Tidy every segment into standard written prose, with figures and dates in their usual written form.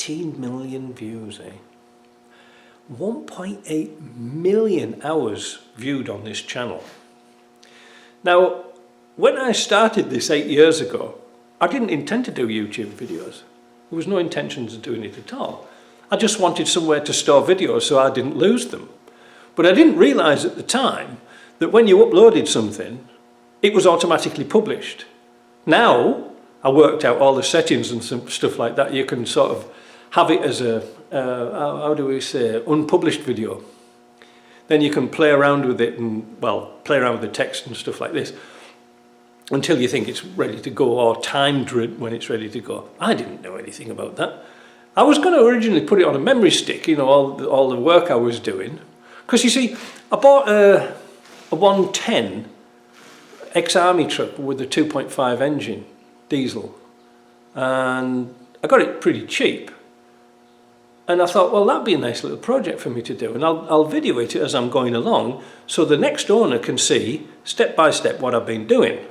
18 million views, eh? 1.8 million hours viewed on this channel. Now, when I started this 8 years ago, I didn't intend to do YouTube videos. There was no intentions of doing it at all. I just wanted somewhere to store videos so I didn't lose them. But I didn't realise at the time that when you uploaded something, it was automatically published. Now, I worked out all the settings and some stuff like that. You can sort of have it as a, how do we say, unpublished video. Then you can play around with it and, well, play around with the text and stuff like this until you think it's ready to go, or timed when it's ready to go. I didn't know anything about that. I was going to originally put it on a memory stick, you know, all the work I was doing. Because you see, I bought a 110 ex-army truck with a 2.5 engine, diesel. And I got it pretty cheap. And I thought, well, that'd be a nice little project for me to do. And I'll video it as I'm going along, so the next owner can see, step by step, what I've been doing.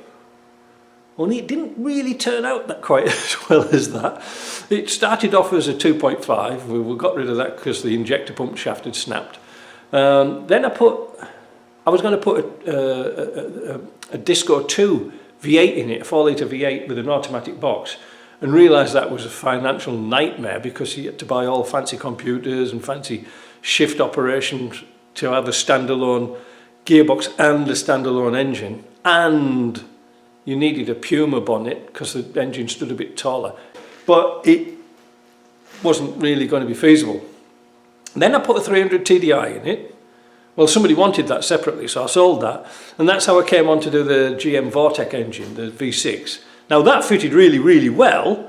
Only it didn't really turn out that quite as well as that. It started off as a 2.5. We got rid of that because the injector pump shaft had snapped. Then I was going to put a Disco 2 V8 in it, a 4-litre V8 with an automatic box, and realised that was a financial nightmare because you had to buy all fancy computers and fancy shift operations to have a standalone gearbox and a standalone engine, and you needed a Puma bonnet because the engine stood a bit taller. But it wasn't really going to be feasible. Then I put a 300 TDI in it. Well, somebody wanted that separately, so I sold that. And that's how I came on to do the GM Vortec engine, the V6. Now that fitted really, really well,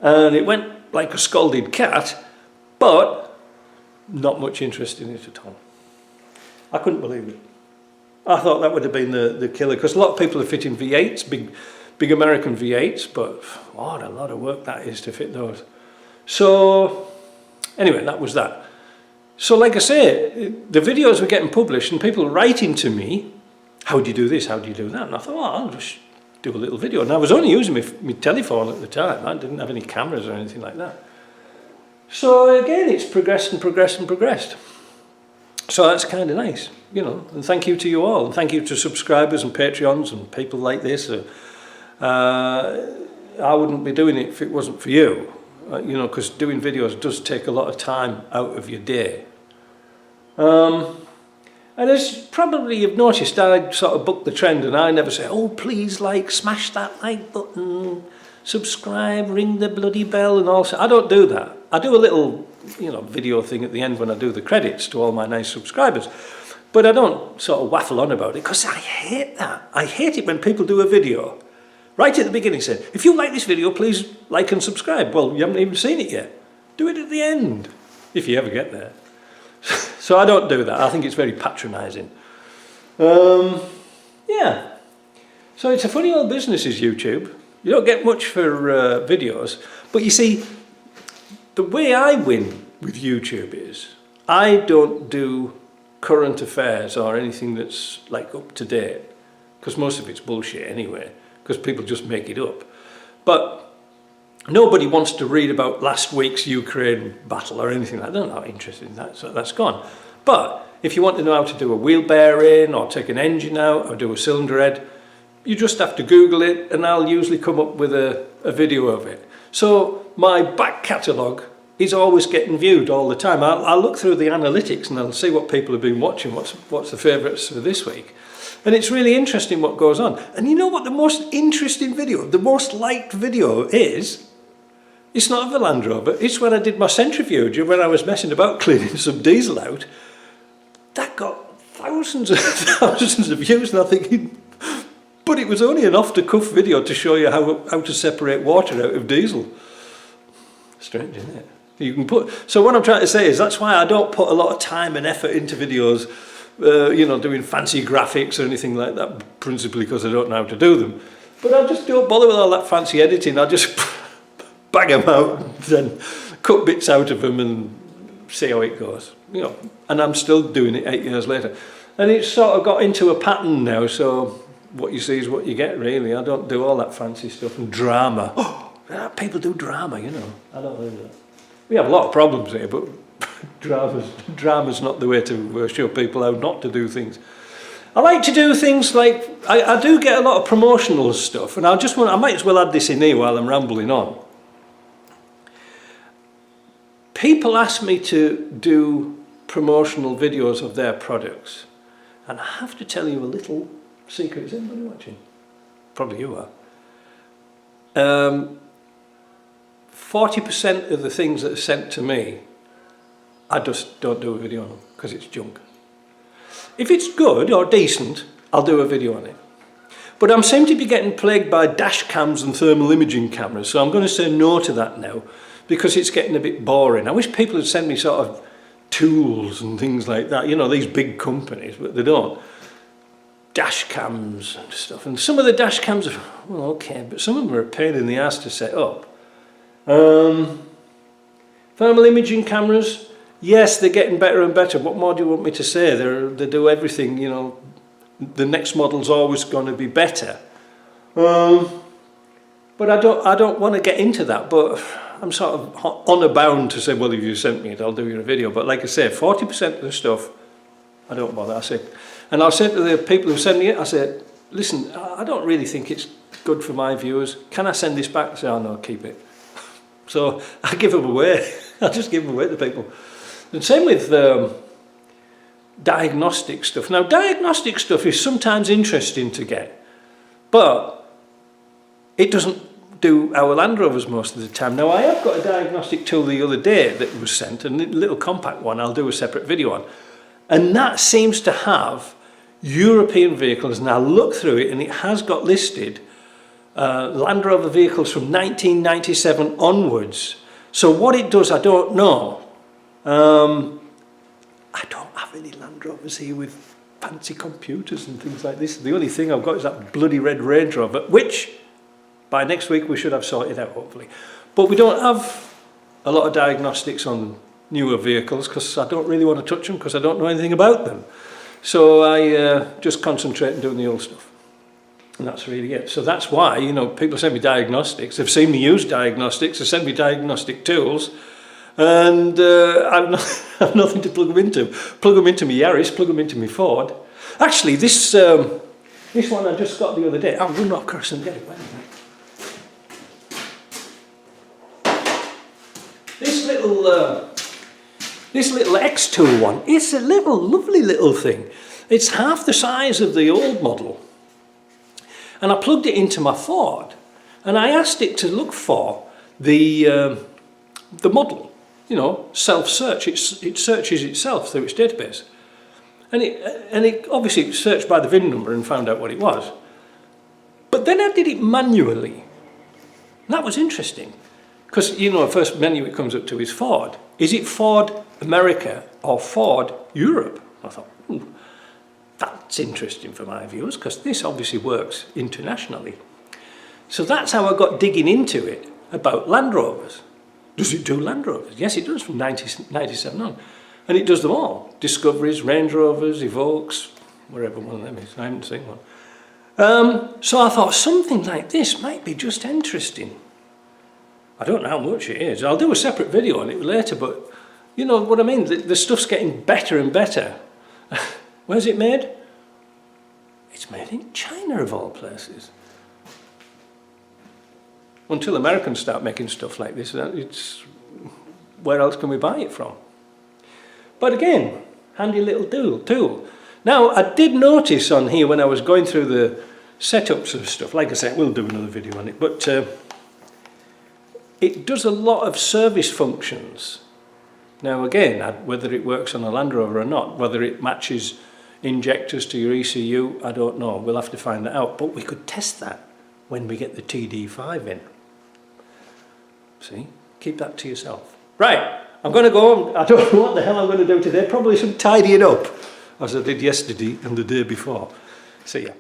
and it went like a scalded cat, but not much interest in it at all. I couldn't believe it. I thought that would have been the killer, because a lot of people are fitting V8s, big American V8s, but what a lot of work that is to fit those. So anyway, that was that. So like I say, the videos were getting published and people were writing to me, how do you do this, how do you do that? And I thought, well, I'll just do a little video. And I was only using my telephone at the time. I didn't have any cameras or anything like that. So again, it's progressed and progressed and progressed. So that's kind of nice, you know, and thank you to you all. And thank you to subscribers and Patreons and people like this. I wouldn't be doing it if it wasn't for you, you know, because doing videos does take a lot of time out of your day. And as probably you've noticed, I sort of buck the trend and I never say, oh, please like, smash that like button, subscribe, ring the bloody bell and all. I don't do that. I do a little, you know, video thing at the end when I do the credits to all my nice subscribers. But I don't sort of waffle on about it because I hate that. I hate it when people do a video. Right at the beginning say, if you like this video, please like and subscribe. Well, you haven't even seen it yet. Do it at the end, if you ever get there. So I don't do that. I think it's very patronising. Yeah. So it's a funny old business, is YouTube. You don't get much for videos. But you see, the way I win with YouTube is, I don't do current affairs or anything that's like up to date. Because most of it's bullshit anyway. Because people just make it up. But nobody wants to read about last week's Ukraine battle or anything like that. They're not interested in that, so that's gone. But if you want to know how to do a wheel bearing or take an engine out or do a cylinder head, you just have to Google it and I'll usually come up with a video of it. So my back catalogue is always getting viewed all the time. I'll look through the analytics and I'll see what people have been watching, what's the favourites for this week. And it's really interesting what goes on. And you know what the most interesting video, the most liked video is? It's not of the Land Rover, it's when I did my centrifuge, when I was messing about cleaning some diesel out. That got thousands and thousands of views, and I'm thinking, but it was only an off-the-cuff video to show you how to separate water out of diesel. Strange, isn't it? You can put. So what I'm trying to say is that's why I don't put a lot of time and effort into videos, you know, doing fancy graphics or anything like that, principally because I don't know how to do them. But I just don't bother with all that fancy editing. I just bang them out and then cut bits out of them and see how it goes, you know. And I'm still doing it 8 years later. And it's sort of got into a pattern now, so what you see is what you get, really. I don't do all that fancy stuff and drama. Oh, people do drama, you know. I don't do that. We have a lot of problems here, but drama's not the way to show people how not to do things. I like to do things like, I do get a lot of promotional stuff, and I might as well add this in here while I'm rambling on. People ask me to do promotional videos of their products, and I have to tell you a little secret. Is anybody watching? Probably you are. 40% of the things that are sent to me, I just don't do a video on them because it's junk. If it's good or decent, I'll do a video on it. But I seem to be getting plagued by dash cams and thermal imaging cameras, so I'm going to say no to that now because it's getting a bit boring. I wish people would send me sort of tools and things like that, you know, these big companies, but they don't. Dash cams and stuff, and some of the dash cams are, well, okay, but some of them are a pain in the ass to set up. Thermal imaging cameras, yes, they're getting better and better. What more do you want me to say? They do everything, you know, the next model's always going to be better. But I don't want to get into that, but I'm sort of honour bound to say, well, if you sent me it, I'll do you a video. But like I say, 40% of the stuff, I don't bother. I say, and I'll say to the people who send me it, I say, listen, I don't really think it's good for my viewers. Can I send this back? They say, oh no, keep it. So I give them away. I just give them away to people. And same with diagnostic stuff. Now, diagnostic stuff is sometimes interesting to get, but it doesn't do our Land Rovers most of the time. Now, I have got a diagnostic tool the other day that was sent, a little compact one I'll do a separate video on. And that seems to have European vehicles, and I looked through it and it has got listed Land Rover vehicles from 1997 onwards. So what it does, I don't know. I don't have any Land Rovers here with fancy computers and things like this. The only thing I've got is that bloody red Range Rover, which by next week we should have sorted out, hopefully. But we don't have a lot of diagnostics on newer vehicles because I don't really want to touch them because I don't know anything about them. So I just concentrate on doing the old stuff. And that's really it. So that's why, you know, people send me diagnostics. They've seen me use diagnostics. They send me diagnostic tools. And I've nothing to plug them into. Plug them into my Yaris, plug them into my Ford. Actually, this one I just got the other day. I'll run across and get it. Wait a minute. This little X2 one, it's a lovely little thing. It's half the size of the old model. And I plugged it into my Ford, and I asked it to look for the model, you know, self-search. It searches itself through its database. And it obviously searched by the VIN number and found out what it was. But then I did it manually. And that was interesting. Because, you know, the first menu it comes up to is Ford. Is it Ford America or Ford Europe? I thought, that's interesting for my viewers because this obviously works internationally. So that's how I got digging into it about Land Rovers. Does it do Land Rovers? Yes, it does from 1997 on. And it does them all. Discoveries, Range Rovers, Evokes, wherever one of them is. I haven't seen one. So I thought something like this might be just interesting. I don't know how much it is. I'll do a separate video on it later, but you know what I mean? The stuff's getting better and better. Where's it made? It's made in China, of all places. Until Americans start making stuff like this, it's where else can we buy it from? But again, handy little tool. Now, I did notice on here when I was going through the setups of stuff, like I said, we'll do another video on it, but it does a lot of service functions. Now again, whether it works on a Land Rover or not, whether it matches injectors to your ECU, I don't know. We'll have to find that out. But we could test that when we get the TD5 in. See? Keep that to yourself. Right, I'm going to go. I don't know what the hell I'm going to do today. Probably some tidying up, as I did yesterday and the day before. See ya.